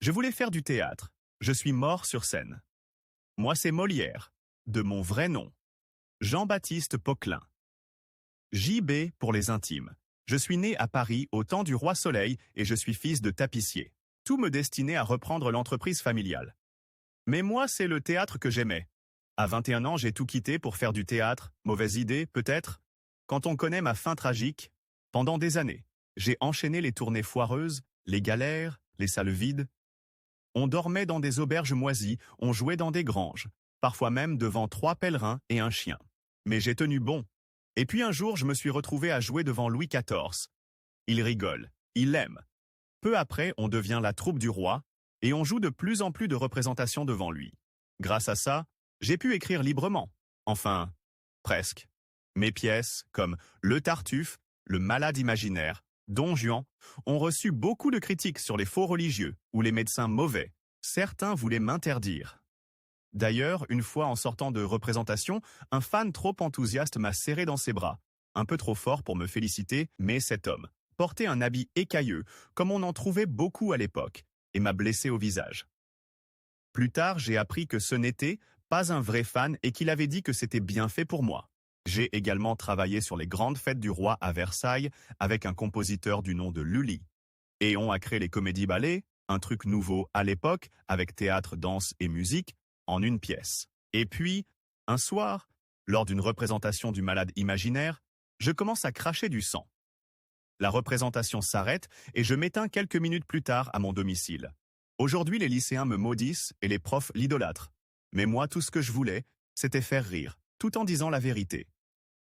Je voulais faire du théâtre. Je suis mort sur scène. Moi, c'est Molière, de mon vrai nom. Jean-Baptiste Poquelin. JB pour les intimes. Je suis né à Paris au temps du roi Soleil et je suis fils de tapissier. Tout me destinait à reprendre l'entreprise familiale. Mais moi, c'est le théâtre que j'aimais. À 21 ans, j'ai tout quitté pour faire du théâtre. Mauvaise idée, peut-être? Quand on connaît ma fin tragique, pendant des années, j'ai enchaîné les tournées foireuses, les galères, les salles vides. On dormait dans des auberges moisies, on jouait dans des granges, parfois même devant 3 pèlerins et un chien. Mais j'ai tenu bon. Et puis un jour, je me suis retrouvé à jouer devant Louis XIV. Il rigole, il aime. Peu après, on devient la troupe du roi, et on joue de plus en plus de représentations devant lui. Grâce à ça, j'ai pu écrire librement. Enfin, presque. Mes pièces, comme Le Tartuffe, Le Malade imaginaire, Don Juan, ont reçu beaucoup de critiques sur les faux religieux ou les médecins mauvais. Certains voulaient m'interdire. D'ailleurs, une fois en sortant de représentation, un fan trop enthousiaste m'a serré dans ses bras. Un peu trop fort pour me féliciter, mais cet homme portait un habit écailleux, comme on en trouvait beaucoup à l'époque, et m'a blessé au visage. Plus tard, j'ai appris que ce n'était pas un vrai fan et qu'il avait dit que c'était bien fait pour moi. J'ai également travaillé sur les grandes fêtes du roi à Versailles avec un compositeur du nom de Lully. Et on a créé les comédies-ballets, un truc nouveau à l'époque, avec théâtre, danse et musique, en une pièce. Et puis, un soir, lors d'une représentation du Malade imaginaire, je commence à cracher du sang. La représentation s'arrête et je m'éteins quelques minutes plus tard à mon domicile. Aujourd'hui, les lycéens me maudissent et les profs l'idolâtrent. Mais moi, tout ce que je voulais, c'était faire rire, tout en disant la vérité.